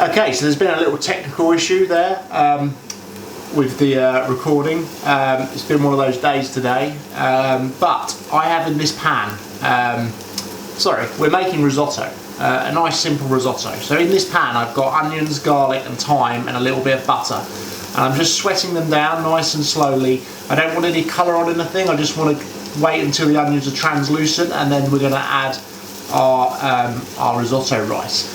Okay, so there's been a little technical issue there with the recording. It's been one of those days today, but I have in this pan, we're making risotto, a nice simple risotto. So in this pan I've got onions, garlic and thyme and a little bit of butter, and I'm just sweating them down nice and slowly. I don't want any colour on anything, I just want to wait until the onions are translucent, and then we're going to add our risotto rice.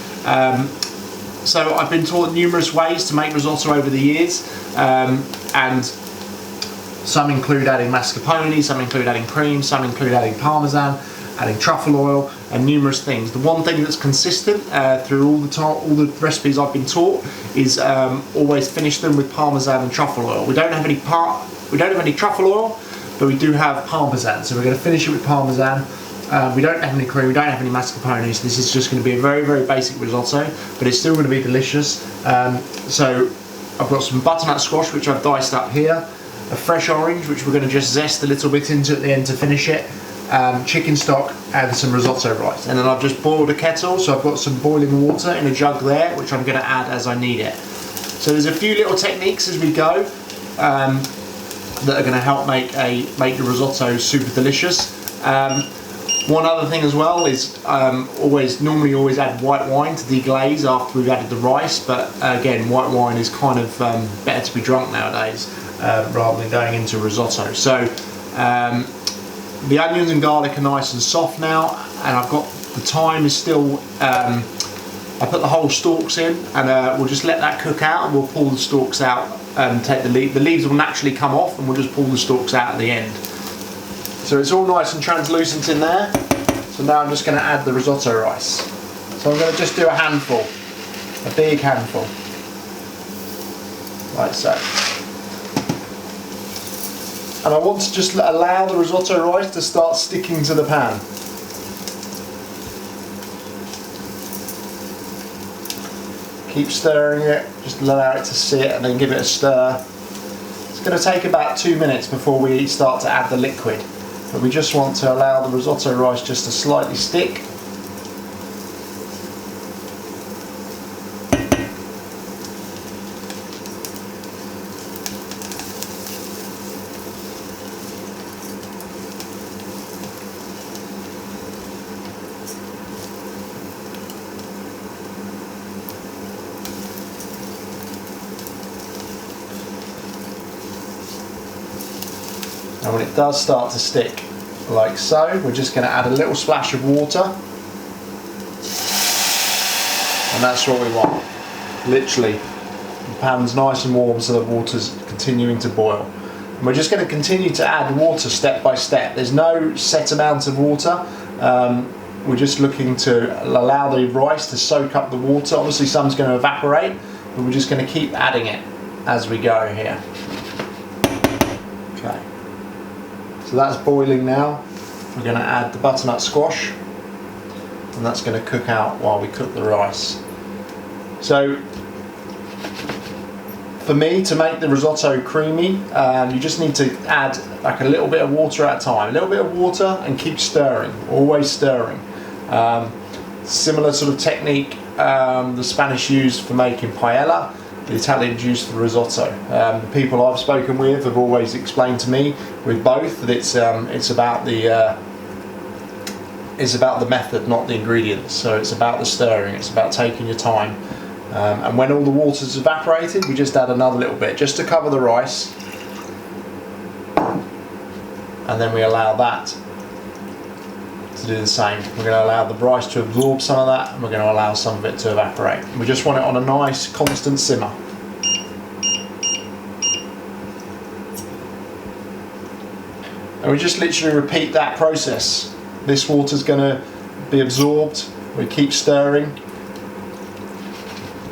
So I've been taught numerous ways to make risotto over the years, and some include adding mascarpone, some include adding cream, some include adding parmesan, adding truffle oil, and numerous things. The one thing that's consistent through all the recipes I've been taught is always finish them with parmesan and truffle oil. We don't have any truffle oil, but we do have parmesan, so we're going to finish it with parmesan. We don't have any cream, we don't have any mascarpone, so this is just going to be a very, very basic risotto, but it's still going to be delicious. So I've got some butternut squash, which I've diced up here, a fresh orange, which we're going to just zest a little bit into at the end to finish it, chicken stock, and some risotto rice. And then I've just boiled a kettle, so I've got some boiling water in a jug there, which I'm going to add as I need it. So there's a few little techniques as we go that are going to help make the risotto super delicious. One other thing as well is normally always add white wine to deglaze after we've added the rice, but again, white wine is kind of better to be drunk nowadays rather than going into risotto. So the onions and garlic are nice and soft now, and I've got the thyme is still, I put the whole stalks in, and we'll just let that cook out, and we'll pull the stalks out and take the leaves. The leaves will naturally come off, and we'll just pull the stalks out at the end. So it's all nice and translucent in there. So now I'm just going to add the risotto rice. So I'm going to just do a handful, a big handful, like so. And I want to just allow the risotto rice to start sticking to the pan. Keep stirring it, just allow it to sit and then give it a stir. It's going to take about 2 minutes before we start to add the liquid. But we just want to allow the risotto rice just to slightly stick. And when it does start to stick, like so, we're just going to add a little splash of water. And that's what we want. Literally, the pan's nice and warm, so the water's continuing to boil. And we're just going to continue to add water step by step. There's no set amount of water. We're just looking to allow the rice to soak up the water. Obviously some's going to evaporate, but we're just going to keep adding it as we go here. Okay. So that's boiling now. We're going to add the butternut squash, and that's going to cook out while we cook the rice. So for me, to make the risotto creamy, you just need to add like a little bit of water at a time. A little bit of water and keep stirring, always stirring. Similar sort of technique the Spanish use for making paella, the Italians use for risotto. The people I've spoken with have always explained to me with both that it's about the method, not the ingredients. So it's about the stirring, it's about taking your time. And when all the water's evaporated, we just add another little bit just to cover the rice, and then we allow that to do the same. We're going to allow the rice to absorb some of that, and we're going to allow some of it to evaporate. We just want it on a nice constant simmer. And we just literally repeat that process. This water's going to be absorbed, we keep stirring,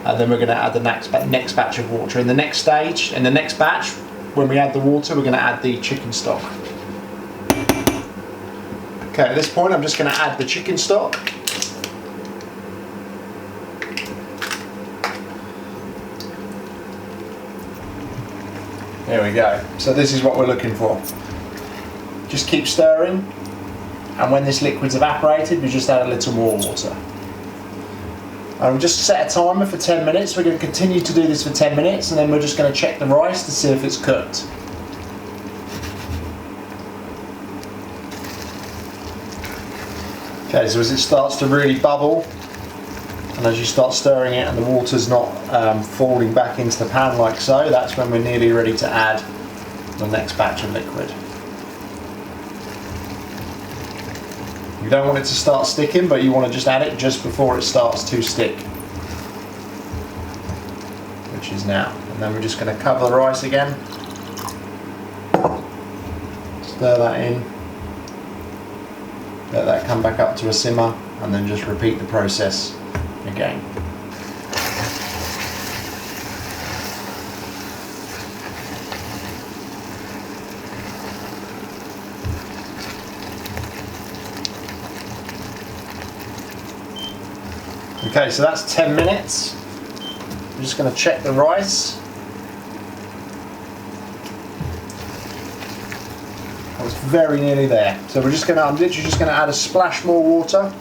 and then we're going to add the next batch of water. In the next stage, in the next batch, when we add the water, we're going to add the chicken stock. Okay, at this point I'm just going to add the chicken stock. There we go. So this is what we're looking for. Just keep stirring, and when this liquid's evaporated, we just add a little more water. And we'll just set a timer for 10 minutes. We're going to continue to do this for 10 minutes, and then we're just going to check the rice to see if it's cooked. Okay, so as it starts to really bubble, and as you start stirring it and the water's not falling back into the pan like so, that's when we're nearly ready to add the next batch of liquid. You don't want it to start sticking, but you want to just add it just before it starts to stick, which is now. And then we're just going to cover the rice again, stir that in, let that come back up to a simmer, and then just repeat the process again. Okay, so that's 10 minutes. I'm just going to check the rice. I was very nearly there. So I'm literally just going to add a splash more water.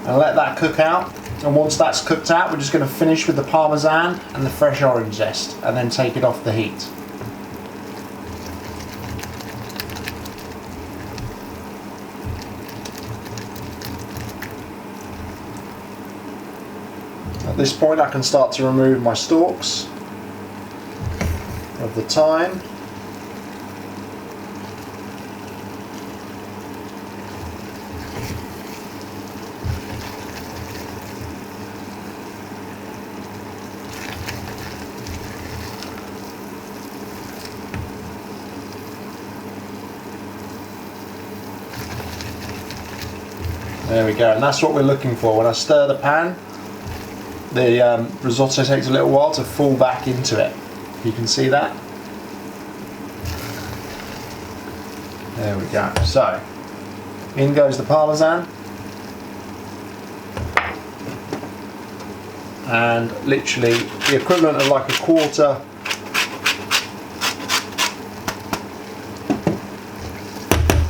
And let that cook out. And once that's cooked out, we're just going to finish with the parmesan and the fresh orange zest, and then take it off the heat. At this point I can start to remove my stalks of the thyme. There we go, and that's what we're looking for. When I stir the pan, the risotto takes a little while to fall back into it. You can see that. There we go. So, in goes the parmesan. And literally the equivalent of like a quarter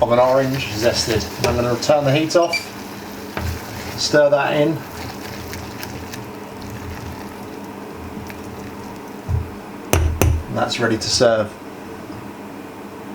of an orange zested. And I'm going to turn the heat off, stir that in. And that's ready to serve.